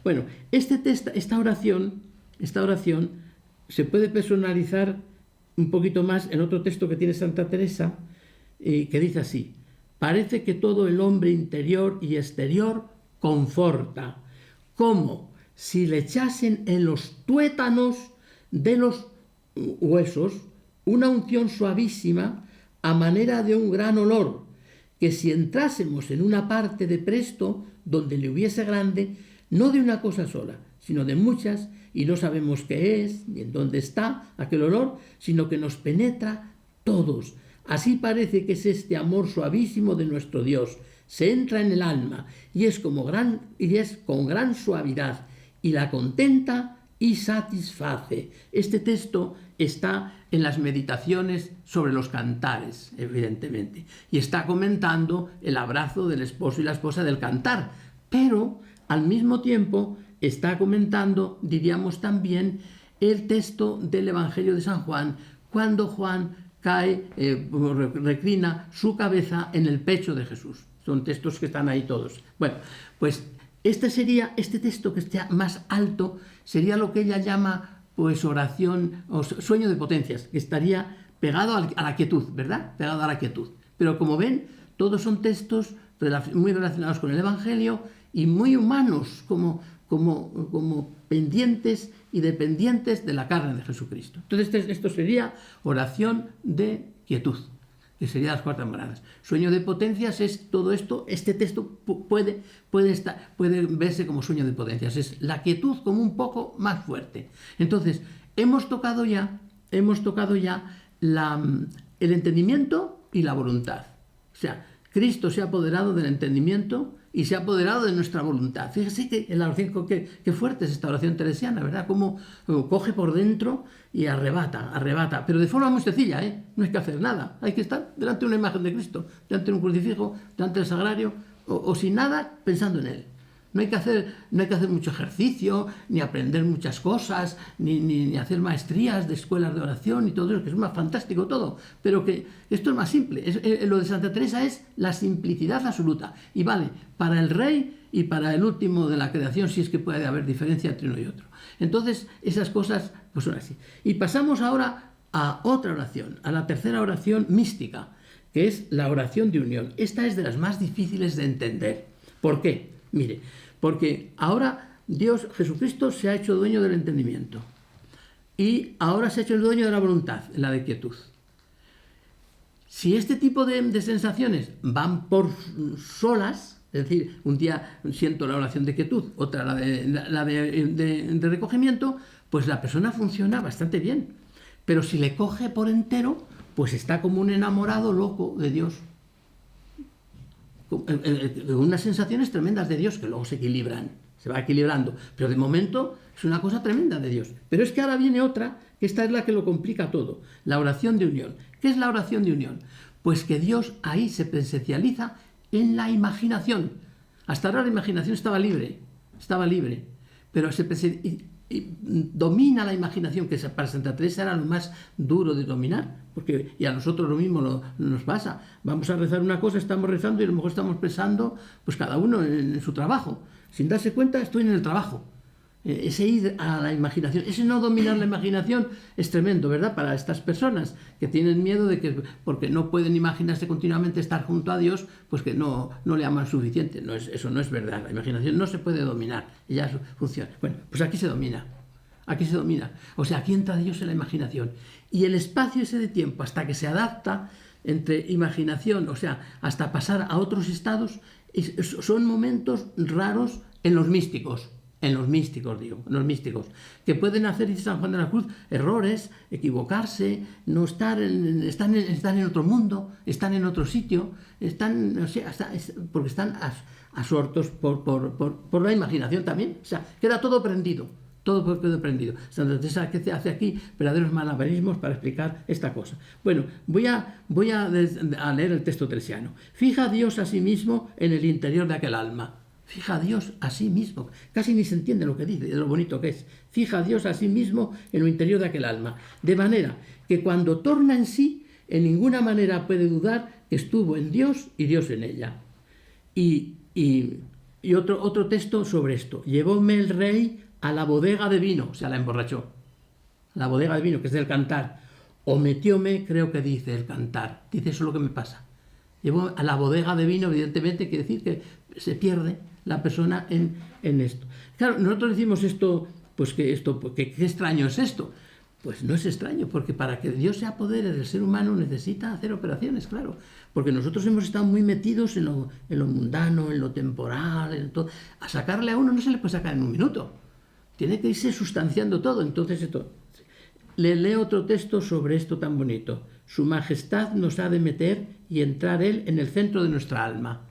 Bueno, esta oración se puede personalizar un poquito más en otro texto que tiene Santa Teresa, que dice así: parece que todo el hombre interior y exterior conforta, como si le echasen en los tuétanos de los huesos una unción suavísima a manera de un gran olor, que si entrásemos en una parte de presto donde le hubiese grande, no de una cosa sola, sino de muchas, y no sabemos qué es, ni en dónde está aquel olor, sino que nos penetra todos. Así parece que es este amor suavísimo de nuestro Dios. Se entra en el alma y es con gran suavidad, y la contenta y satisface. Este texto está en las meditaciones sobre los cantares, evidentemente, y está comentando el abrazo del esposo y la esposa del cantar, pero al mismo tiempo está comentando, diríamos también, el texto del Evangelio de San Juan, cuando Juan reclina su cabeza en el pecho de Jesús. Son textos que están ahí todos. Bueno, pues este texto que está más alto sería lo que ella llama pues oración o sueño de potencias, que estaría pegado a la quietud, ¿verdad? Pegado a la quietud. Pero como ven, todos son textos muy relacionados con el Evangelio y muy humanos, como pendientes y dependientes de la carne de Jesucristo. Entonces esto sería oración de quietud, que sería las cuartas moradas. Sueño de potencias es todo esto. Este texto puede verse como sueño de potencias, es la quietud como un poco más fuerte. Entonces hemos tocado ya el entendimiento y la voluntad. O sea, Cristo se ha apoderado del entendimiento y se ha apoderado de nuestra voluntad. Fíjese que en la oración, qué fuerte es esta oración teresiana, ¿verdad? Cómo coge por dentro y arrebata, pero de forma muy sencilla, ¿eh? No hay que hacer nada, hay que estar delante de una imagen de Cristo, delante de un crucifijo, delante del sagrario, o sin nada, pensando en Él. No hay que hacer mucho ejercicio, ni aprender muchas cosas, ni hacer maestrías de escuelas de oración y todo eso, que es más fantástico todo, pero que esto es más simple. Lo de Santa Teresa es la simplicidad absoluta, y vale para el rey y para el último de la creación, si es que puede haber diferencia entre uno y otro. Entonces, esas cosas pues son así. Y pasamos ahora a otra oración, a la tercera oración mística, que es la oración de unión. Esta es de las más difíciles de entender. ¿Por qué? Mire, porque ahora Jesucristo se ha hecho dueño del entendimiento y ahora se ha hecho el dueño de la voluntad, la de quietud. Si este tipo de sensaciones van por solas, es decir, un día siento la oración de quietud, otra la de recogimiento, pues la persona funciona bastante bien. Pero si le coge por entero, pues está como un enamorado loco de Dios. Unas sensaciones tremendas de Dios que luego se equilibran, se va equilibrando, pero de momento es una cosa tremenda de Dios. Pero es que ahora viene otra, que esta es la que lo complica todo, la oración de unión. ¿Qué es la oración de unión? Pues que Dios ahí se presencializa en la imaginación. Hasta ahora la imaginación estaba libre, pero domina la imaginación, que para Santa Teresa era lo más duro de dominar, y a nosotros lo mismo nos pasa. Vamos a rezar una cosa, estamos rezando y a lo mejor estamos pensando, pues cada uno en su trabajo. Sin darse cuenta, estoy en el trabajo. Ese ir a la imaginación, ese no dominar la imaginación es tremendo, ¿verdad? Para estas personas que tienen miedo de que, porque no pueden imaginarse continuamente estar junto a Dios, pues que no le aman suficiente. Eso no es verdad. La imaginación no se puede dominar, ella funciona. Bueno, pues aquí se domina. O sea, aquí entra Dios en la imaginación. Y el espacio ese de tiempo, hasta que se adapta entre imaginación, o sea, hasta pasar a otros estados, son momentos raros en los místicos, que pueden hacer, dice San Juan de la Cruz, errores, equivocarse, no están en otro mundo, están en otro sitio, porque están absortos por la imaginación también. O sea, queda todo prendido. Santa Teresa que hace aquí verdaderos malabarismos para explicar esta cosa. Bueno, voy a leer el texto teresiano. Fija a Dios a sí mismo en el interior de aquel alma. Fija a Dios a sí mismo. Casi ni se entiende lo que dice, de lo bonito que es. Fija a Dios a sí mismo en lo interior de aquel alma. De manera que cuando torna en sí, en ninguna manera puede dudar que estuvo en Dios y Dios en ella. Y otro texto sobre esto. Llevóme el rey a la bodega de vino, o sea, la emborrachó. La bodega de vino, que es del Cantar. O metióme, creo que dice el Cantar. Dice, eso es lo que me pasa. Llevó a la bodega de vino, evidentemente, quiere decir que se pierde la persona en esto. Claro, nosotros decimos esto, pues que qué extraño es esto. Pues no es extraño, porque para que Dios se apodere del ser humano necesita hacer operaciones, claro. Porque nosotros hemos estado muy metidos en lo mundano, en lo temporal, en todo. A sacarle a uno no se le puede sacar en un minuto. Tiene que irse sustanciando todo. Entonces, le leo otro texto sobre esto tan bonito. Su majestad nos ha de meter y entrar Él en el centro de nuestra alma.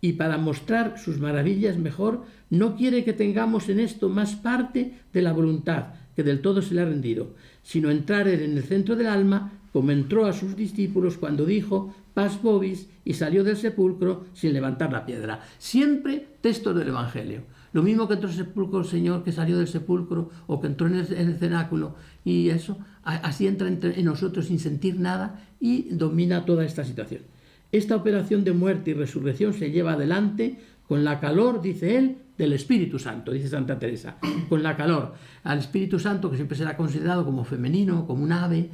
Y para mostrar sus maravillas mejor, no quiere que tengamos en esto más parte de la voluntad, que del todo se le ha rendido, sino entrar Él en el centro del alma, como entró a sus discípulos cuando dijo, paz vobis, y salió del sepulcro sin levantar la piedra. Siempre texto del Evangelio. Lo mismo que entró en el sepulcro el Señor, que salió del sepulcro, o que entró en el cenáculo, y eso, así entra en nosotros sin sentir nada y domina toda esta situación. Esta operación de muerte y resurrección se lleva adelante con la calor, dice él, del Espíritu Santo, dice Santa Teresa, con la calor. Al Espíritu Santo, que siempre será considerado como femenino, como un ave,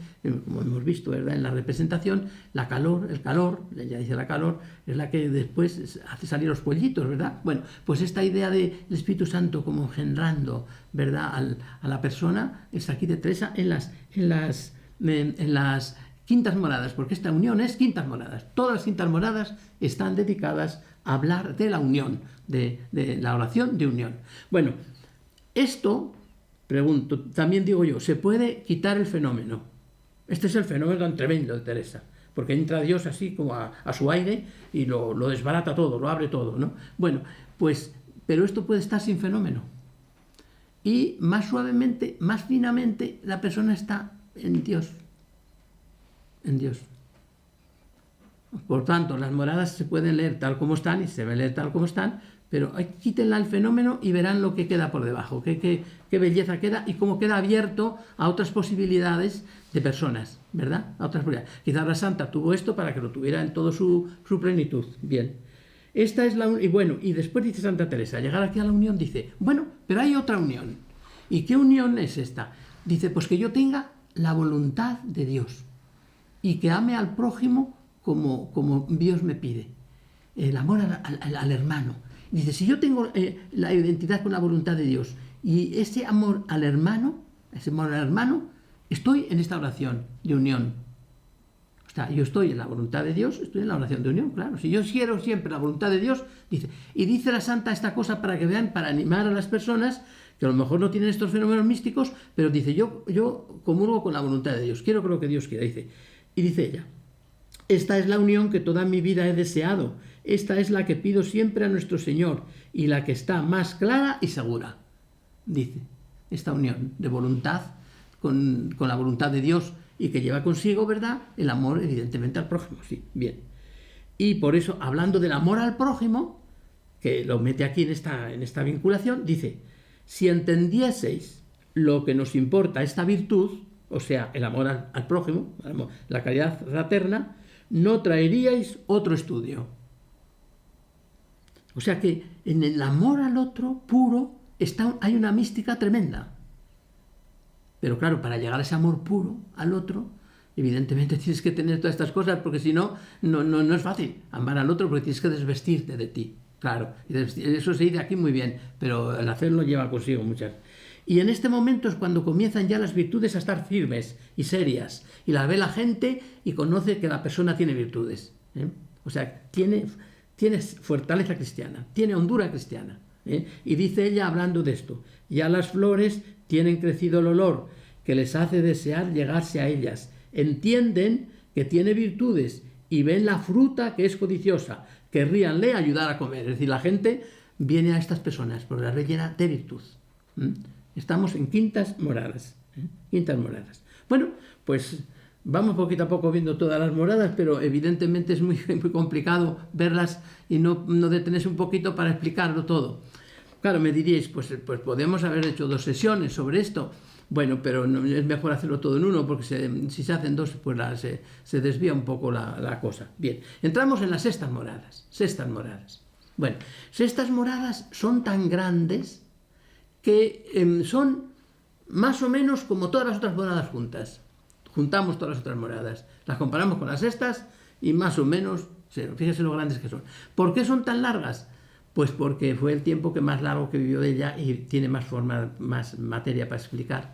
como hemos visto, ¿verdad?, en la representación, la calor, el calor, ella dice la calor, es la que después hace salir los pollitos, ¿verdad? Bueno, pues esta idea del Espíritu Santo como engendrando, ¿verdad?, a la persona, es aquí de Teresa en las quintas moradas, porque esta unión es quintas moradas. Todas las quintas moradas están dedicadas a hablar de la unión, de la oración de unión. Bueno, esto, pregunto, también digo yo, ¿se puede quitar el fenómeno? Este es el fenómeno tan tremendo de Teresa, porque entra Dios así como a su aire y lo desbarata todo, lo abre todo, ¿no? Bueno, pues, pero esto puede estar sin fenómeno. Y más suavemente, más finamente, la persona está en Dios. En Dios. Por tanto, las moradas se pueden leer tal como están y se deben leer tal como están, pero quítenla el fenómeno y verán lo que queda por debajo, qué belleza queda y cómo queda abierto a otras posibilidades de personas, ¿verdad? A otras posibilidades. Quizá la Santa tuvo esto para que lo tuviera en toda su plenitud. Bien. Esta es la y bueno, y después dice Santa Teresa, llegar aquí a la unión, dice, bueno, pero hay otra unión. ¿Y qué unión es esta? Dice, pues que yo tenga la voluntad de Dios y que ame al prójimo como Dios me pide. El amor al hermano. Dice, si yo tengo la identidad con la voluntad de Dios y ese amor al hermano, estoy en esta oración de unión. O sea, yo estoy en la voluntad de Dios, estoy en la oración de unión, claro. Si yo quiero siempre la voluntad de Dios, dice, y dice la Santa esta cosa para que vean, para animar a las personas que a lo mejor no tienen estos fenómenos místicos, pero dice, yo comulgo con la voluntad de Dios, quiero lo que Dios quiera, dice. Y dice ella, esta es la unión que toda mi vida he deseado, esta es la que pido siempre a nuestro Señor y la que está más clara y segura. Dice, esta unión de voluntad con la voluntad de Dios y que lleva consigo, ¿verdad?, el amor evidentemente al prójimo, sí, bien. Y por eso, hablando del amor al prójimo, que lo mete aquí en esta vinculación, dice, si entendieseis lo que nos importa esta virtud, o sea, el amor al prójimo, la caridad fraterna, no traeríais otro estudio. O sea que en el amor al otro puro hay una mística tremenda. Pero claro, para llegar a ese amor puro al otro, evidentemente tienes que tener todas estas cosas, porque si no, no es fácil amar al otro, porque tienes que desvestirte de ti. Claro, eso se dice aquí muy bien, pero el hacerlo lleva consigo muchas. Y en este momento es cuando comienzan ya las virtudes a estar firmes y serias. Y la ve la gente y conoce que la persona tiene virtudes. O sea, tiene fortaleza cristiana, tiene hondura cristiana. Y dice ella hablando de esto, ya las flores tienen crecido el olor que les hace desear llegarse a ellas. Entienden que tiene virtudes y ven la fruta que es codiciosa. Querríanle ayudar a comer. Es decir, la gente viene a estas personas porque las ve llena de virtud. Estamos en quintas moradas. Quintas moradas. Bueno, pues vamos poquito a poco viendo todas las moradas, pero evidentemente es muy, muy complicado verlas y no detenerse un poquito para explicarlo todo. Claro, me diríais, pues podemos haber hecho 2 sesiones sobre esto. Bueno, pero es mejor hacerlo todo en uno, porque si se hacen 2, pues se desvía un poco la cosa. Bien, entramos en las sextas moradas. Sextas moradas. Bueno, sextas moradas son tan grandes que son más o menos como todas las otras moradas juntas. Juntamos todas las otras moradas, las comparamos con las sextas y más o menos, fíjese lo grandes que son. ¿Por qué son tan largas? Pues porque fue el tiempo que más largo que vivió ella y tiene más forma, más materia para explicar.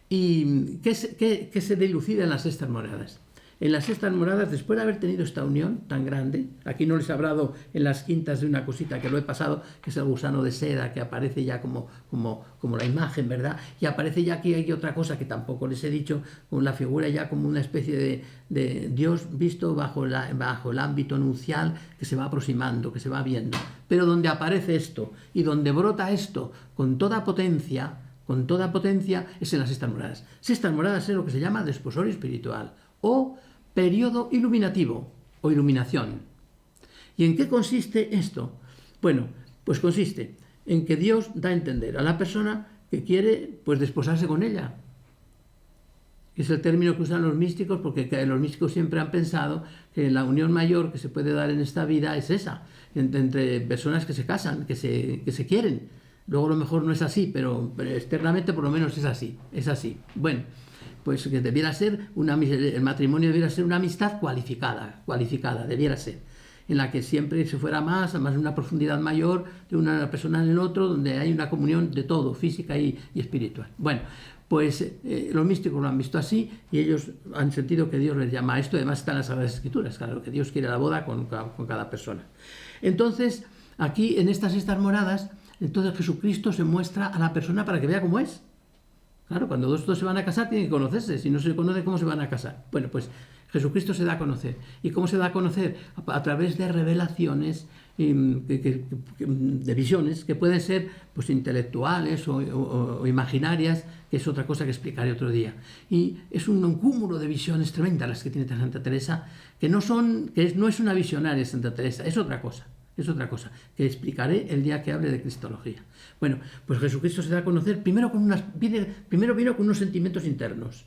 ¿Y qué se dilucida en las sextas moradas? En las sextas moradas, después de haber tenido esta unión tan grande, aquí no les he hablado en las quintas de una cosita que lo he pasado, que es el gusano de seda, que aparece ya como la imagen, ¿verdad? Y aparece ya aquí hay otra cosa que tampoco les he dicho, con la figura ya como una especie de Dios visto bajo el ámbito nupcial que se va aproximando, que se va viendo. Pero donde aparece esto y donde brota esto con toda potencia, es en las sextas moradas. Sextas moradas es lo que se llama desposorio espiritual o periodo iluminativo o iluminación. ¿Y en qué consiste esto? Bueno, pues consiste en que Dios da a entender a la persona que quiere pues desposarse con ella. que es el término que usan los místicos, porque los místicos siempre han pensado que la unión mayor que se puede dar en esta vida es esa, entre personas que se casan, que se quieren. Luego a lo mejor no es así, pero externamente por lo menos es así, es así. Bueno, pues que debiera ser el matrimonio debiera ser una amistad cualificada, debiera ser, en la que siempre se fuera más una profundidad mayor de una persona en el otro, donde hay una comunión de todo, física y espiritual. Bueno, pues los místicos lo han visto así y ellos han sentido que Dios les llama a esto. Además está en las Sagradas Escrituras, claro, que Dios quiere la boda con cada persona. Entonces, aquí en estas moradas, entonces Jesucristo se muestra a la persona para que vea cómo es. Claro, cuando dos se van a casar tienen que conocerse, si no se conoce, ¿cómo se van a casar? Bueno, pues Jesucristo se da a conocer. ¿Y cómo se da a conocer? A través de revelaciones, de visiones, que pueden ser pues intelectuales o imaginarias, que es otra cosa que explicaré otro día. Y es un cúmulo de visiones tremendas las que tiene Santa Teresa, que no es una visionaria Santa Teresa, es otra cosa, que explicaré el día que hable de Cristología. Bueno, pues Jesucristo se da a conocer primero vino con unos sentimientos internos.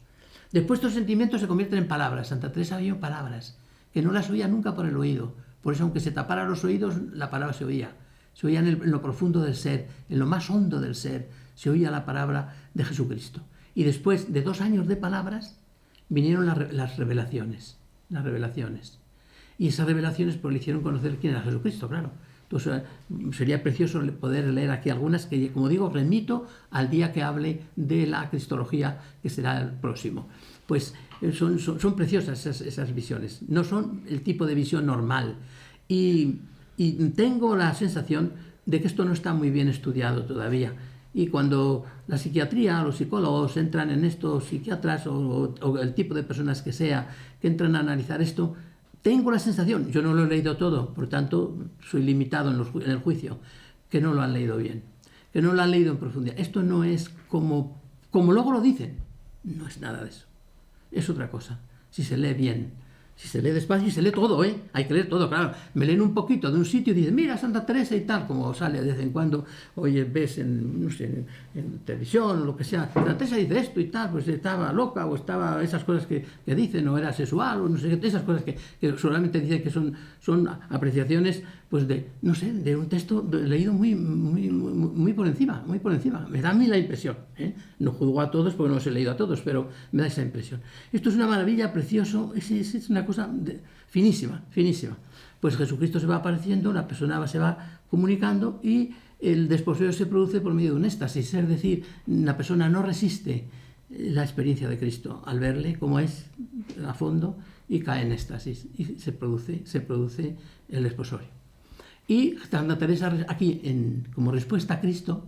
Después estos sentimientos se convierten en palabras. Santa Teresa oyó palabras que no las oía nunca por el oído. Por eso, aunque se tapara los oídos, la palabra se oía. Se oía en lo profundo del ser, en lo más hondo del ser, se oía la palabra de Jesucristo. Y después de 2 años de palabras, vinieron las revelaciones. Y esas revelaciones pues, le hicieron conocer quién era Jesucristo, claro. Entonces sería precioso poder leer aquí algunas que, como digo, remito al día que hable de la Cristología, que será el próximo. Pues son preciosas esas visiones, no son el tipo de visión normal. Y tengo la sensación de que esto no está muy bien estudiado todavía. Y cuando la psiquiatría, los psicólogos entran en esto, psiquiatras o el tipo de personas que sea, que entran a analizar esto, tengo la sensación, yo no lo he leído todo, por tanto soy limitado en el juicio, que no lo han leído bien, que no lo han leído en profundidad. Esto no es como luego lo dicen, no es nada de eso, es otra cosa, si se lee bien. Si se lee despacio y se lee todo, hay que leer todo, claro. Me leen un poquito de un sitio y dicen, mira Santa Teresa y tal, como sale de vez en cuando, oye, ves en televisión o lo que sea, Santa Teresa dice esto y tal, pues estaba loca o estaba esas cosas que dicen, o era sexual, o no sé qué, esas cosas que solamente dicen que son apreciaciones, pues de un texto leído muy por encima, Me da a mí la impresión, No juzgo a todos porque no los he leído a todos, pero me da esa impresión. Esto es una maravilla, precioso, es una cosa finísima. Pues Jesucristo se va apareciendo, la persona se va comunicando y el desposeo se produce por medio de un éxtasis, es decir, la persona no resiste la experiencia de Cristo al verle como es a fondo y cae en éxtasis y se produce el desposorio. Y Santa Teresa aquí, como respuesta a Cristo,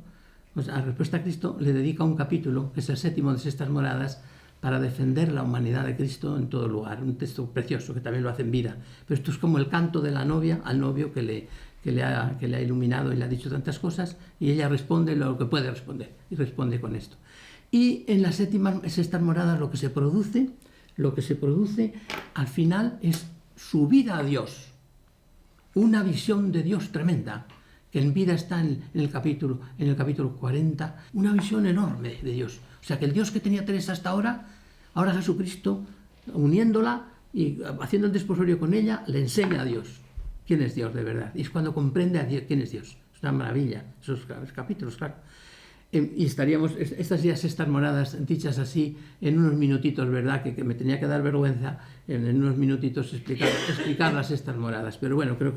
le dedica un capítulo, que es el 7º de estas moradas, para defender la humanidad de Cristo en todo lugar. Un texto precioso que también lo hace en vida. Pero esto es como el canto de la novia al novio que le ha iluminado y le ha dicho tantas cosas, y ella responde lo que puede responder, y responde con esto. Y en las 6 moradas lo que se produce al final es subida a Dios. Una visión de Dios tremenda, que en vida está en el capítulo 40, una visión enorme de Dios. O sea, que el Dios que tenía Teresa hasta ahora Jesucristo, uniéndola y haciendo el desposorio con ella, le enseña a Dios quién es Dios de verdad. Y es cuando comprende a Dios quién es Dios. Es una maravilla, esos capítulos, claro. Y estaríamos, estas moradas dichas así, en unos minutitos, ¿verdad? Que me tenía que dar vergüenza en unos minutitos explicar las estas moradas. Pero bueno, creo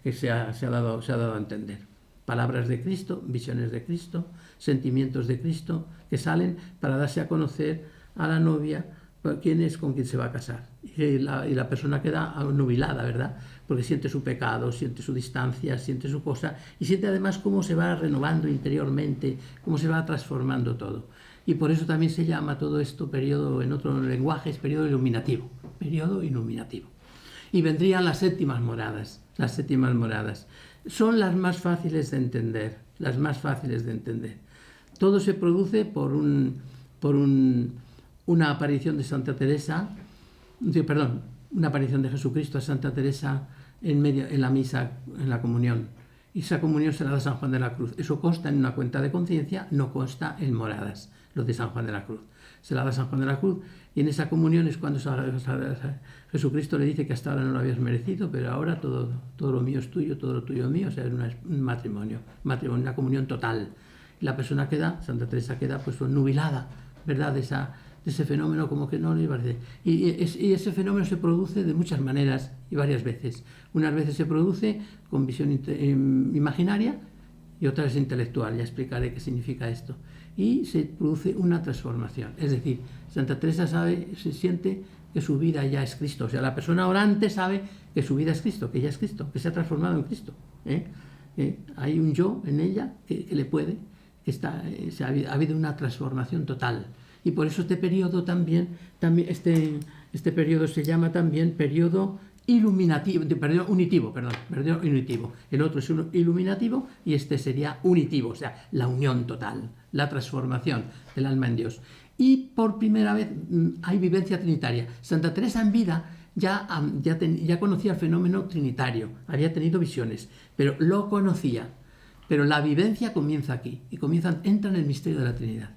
que se ha dado a entender. Palabras de Cristo, visiones de Cristo, sentimientos de Cristo que salen para darse a conocer a la novia quién es con quien se va a casar. Y la persona queda nubilada, ¿verdad? Porque siente su pecado, siente su distancia, siente su cosa y siente además cómo se va renovando interiormente, cómo se va transformando todo. Y por eso también se llama todo esto periodo, en otro lenguaje, es periodo iluminativo. Y vendrían las 7º moradas. Son las más fáciles de entender, Todo se produce por una aparición de Santa Teresa, una aparición de Jesucristo a Santa Teresa en la misa, en la comunión. Y esa comunión se la da San Juan de la Cruz. Eso consta en una cuenta de conciencia, no consta en moradas, lo de San Juan de la Cruz. Se la da San Juan de la Cruz y en esa comunión es cuando Jesucristo le dice que hasta ahora no lo habías merecido, pero ahora todo lo mío es tuyo, todo lo tuyo es mío. O sea, es un matrimonio, una comunión total. Y la persona queda, Santa Teresa queda pues nubilada, ¿verdad? De ese fenómeno, como que no le parece. Y ese fenómeno se produce de muchas maneras y varias veces. Unas veces se produce con visión imaginaria y otras intelectual. Ya explicaré qué significa esto. Y se produce una transformación. Es decir, Santa Teresa se siente que su vida ya es Cristo. O sea, la persona orante sabe que su vida es Cristo, que ya es Cristo, que se ha transformado en Cristo. Hay un yo en ella que le puede, ha habido una transformación total. Y por eso este periodo también este periodo se llama también periodo unitivo. El otro es iluminativo y este sería unitivo, o sea, la unión total, la transformación del alma en Dios. Y por primera vez hay vivencia trinitaria. Santa Teresa en vida ya conocía el fenómeno trinitario, había tenido visiones, pero lo conocía. Pero la vivencia comienza aquí y entra en el misterio de la Trinidad.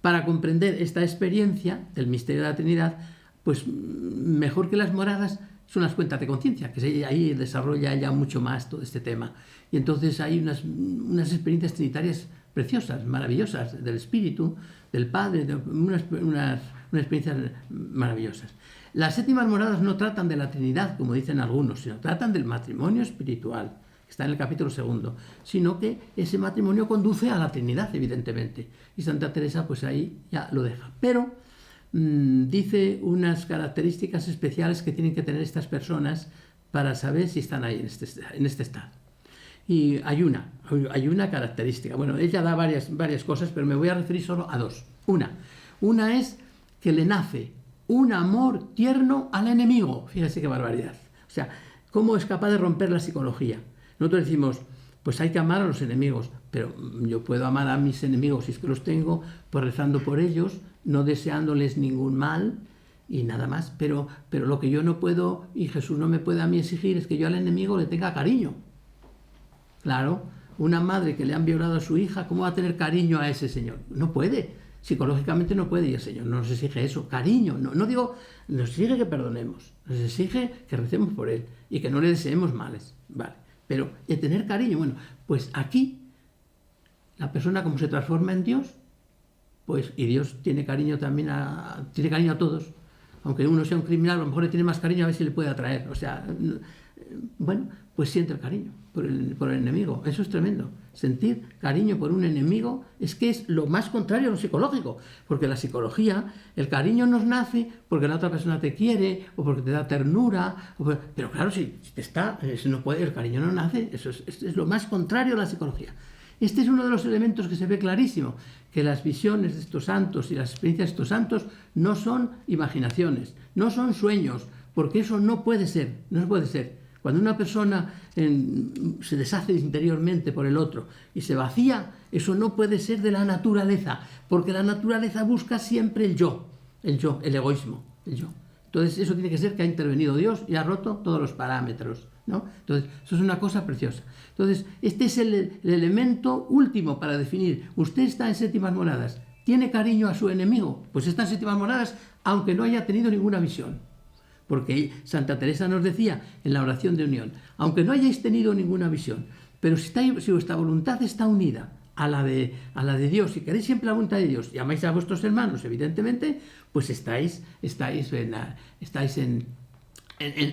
Para comprender esta experiencia del misterio de la Trinidad, pues mejor que las moradas son las cuentas de conciencia, que ahí desarrolla ya mucho más todo este tema. Y entonces hay unas experiencias trinitarias preciosas, maravillosas, del Espíritu, del Padre, unas experiencias maravillosas. Las séptimas moradas no tratan de la Trinidad, como dicen algunos, sino tratan del matrimonio espiritual, que está en el capítulo 2, sino que ese matrimonio conduce a la Trinidad, evidentemente. Y Santa Teresa, pues ahí ya lo deja. Pero dice unas características especiales que tienen que tener estas personas para saber si están ahí en este estado. Y hay una característica. Bueno, ella da varias cosas, pero me voy a referir solo a dos. Una es que le nace un amor tierno al enemigo. Fíjese qué barbaridad. O sea, cómo es capaz de romper la psicología. Nosotros decimos, pues hay que amar a los enemigos, pero yo puedo amar a mis enemigos si es que los tengo, pues rezando por ellos, no deseándoles ningún mal y nada más. Pero lo que yo no puedo, y Jesús no me puede a mí exigir, es que yo al enemigo le tenga cariño. Claro, una madre que le han violado a su hija, ¿cómo va a tener cariño a ese señor? No puede, psicológicamente no puede, y el Señor no nos exige eso, cariño, no digo, nos exige que perdonemos, nos exige que recemos por él y que no le deseemos males, vale. Pero de tener cariño, bueno, pues aquí la persona como se transforma en Dios, pues y Dios tiene cariño también tiene cariño a todos, aunque uno sea un criminal, a lo mejor le tiene más cariño, a ver si le puede atraer, o sea, bueno, pues siente el cariño por el enemigo, eso es tremendo. Sentir cariño por un enemigo es que es lo más contrario a lo psicológico, porque la psicología, el cariño nos nace porque la otra persona te quiere o porque te da ternura, pero claro, si no puede, el cariño no nace, eso es lo más contrario a la psicología. Este es uno de los elementos que se ve clarísimo, que las visiones de estos santos y las experiencias de estos santos no son imaginaciones, no son sueños, porque eso no puede ser, no puede ser. Cuando una persona se deshace interiormente por el otro y se vacía, eso no puede ser de la naturaleza, porque la naturaleza busca siempre el yo, el egoísmo, el yo. Entonces eso tiene que ser que ha intervenido Dios y ha roto todos los parámetros, ¿no? Entonces eso es una cosa preciosa. Entonces este es el elemento último para definir, usted está en séptimas moradas, ¿tiene cariño a su enemigo? Pues está en séptimas moradas aunque no haya tenido ninguna visión. Porque Santa Teresa nos decía en la oración de unión, aunque no hayáis tenido ninguna visión, pero si vuestra voluntad está unida a la de Dios, si queréis siempre la voluntad de Dios y amáis a vuestros hermanos, evidentemente, pues estáis en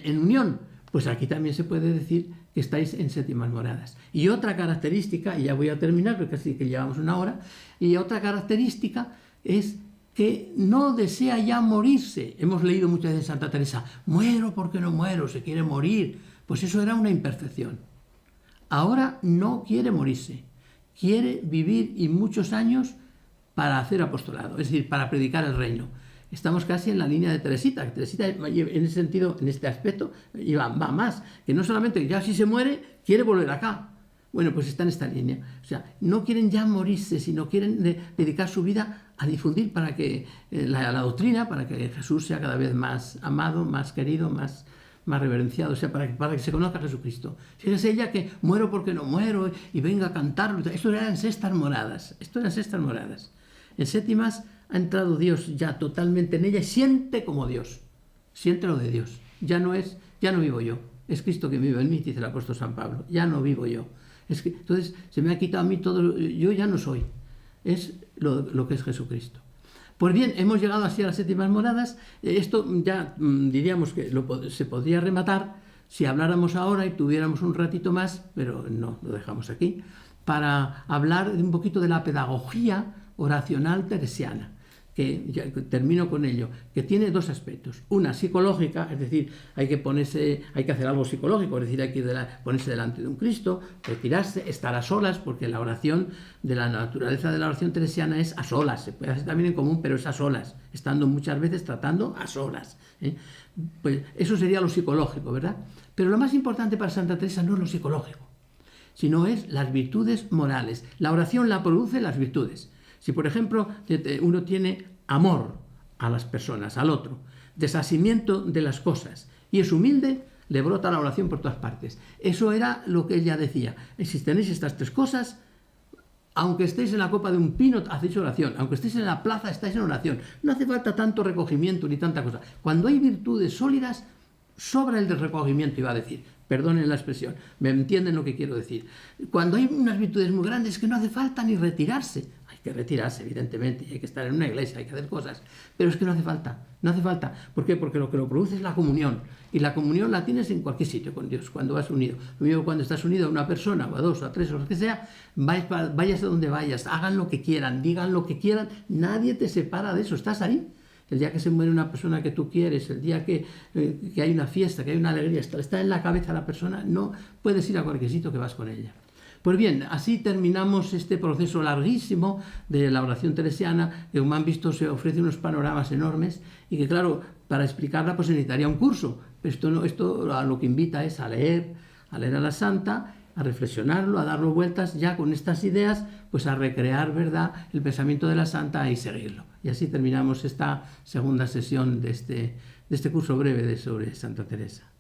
unión. Pues aquí también se puede decir que estáis en séptimas moradas. Y otra característica, y ya voy a terminar porque casi que llevamos una hora, y otra característica es que no desea ya morirse. Hemos leído muchas veces Santa Teresa, muero porque no muero, se quiere morir. Pues eso era una imperfección. Ahora no quiere morirse, quiere vivir y muchos años para hacer apostolado, es decir, para predicar el reino. Estamos casi en la línea de Teresita, que Teresita en ese sentido, en este aspecto, va más, que no solamente ya si se muere, quiere volver acá. Bueno, pues está en esta línea. O sea, no quieren ya morirse, sino quieren dedicar su vida a difundir para que la doctrina, para que Jesús sea cada vez más amado, más querido, más más reverenciado, o sea, para que se conozca a Jesucristo. Fíjese ella que muero porque no muero y venga a cantarlo. Esto eran sextas moradas, En séptimas ha entrado Dios ya totalmente en ella y siente como Dios, siente lo de Dios. Ya no vivo yo, es Cristo que vive en mí, dice el apóstol San Pablo, ya no vivo yo. Entonces se me ha quitado a mí todo, yo ya no soy, es lo que es Jesucristo. Pues bien, hemos llegado así a las séptimas moradas. Esto ya diríamos que se podría rematar si habláramos ahora y tuviéramos un ratito más, pero no, lo dejamos aquí, para hablar un poquito de la pedagogía oracional teresiana, que ya termino con ello, que tiene dos aspectos. Una psicológica, es decir, hay que hacer algo psicológico, es decir, hay que ponerse delante de un Cristo, retirarse, estar a solas, porque la oración, de la naturaleza de la oración teresiana es a solas, se puede hacer también en común, pero es a solas, estando muchas veces tratando a solas. Pues eso sería lo psicológico, ¿verdad? Pero lo más importante para Santa Teresa no es lo psicológico, sino es las virtudes morales. La oración la produce las virtudes. Si, por ejemplo, uno tiene amor a las personas, al otro, desasimiento de las cosas, y es humilde, le brota la oración por todas partes. Eso era lo que ella decía. Si tenéis estas tres cosas, aunque estéis en la copa de un pino, hacéis oración. Aunque estéis en la plaza, estáis en oración. No hace falta tanto recogimiento ni tanta cosa. Cuando hay virtudes sólidas, sobra el recogimiento, iba a decir. Perdonen la expresión, me entienden lo que quiero decir. Cuando hay unas virtudes muy grandes que no hace falta ni retirarse. Hay que retirarse, evidentemente, y hay que estar en una iglesia, hay que hacer cosas. Pero es que no hace falta. ¿Por qué? Porque lo que lo produce es la comunión. Y la comunión la tienes en cualquier sitio con Dios, cuando vas unido. Lo mismo cuando estás unido a una persona, o a dos, o a tres, o lo que sea, vayas a donde vayas, hagan lo que quieran, digan lo que quieran, nadie te separa de eso, estás ahí. El día que se muere una persona que tú quieres, el día que hay una fiesta, que hay una alegría, está en la cabeza la persona, no puedes ir a cualquier sitio que vas con ella. Pues bien, así terminamos este proceso larguísimo de la oración teresiana, que como han visto se ofrece unos panoramas enormes y que claro, para explicarla pues se necesitaría un curso. Pero esto a lo que invita es a leer a la Santa, a reflexionarlo, a darlo vueltas ya con estas ideas, pues a recrear, ¿verdad?, el pensamiento de la Santa y seguirlo. Y así terminamos esta segunda sesión de este curso breve sobre Santa Teresa.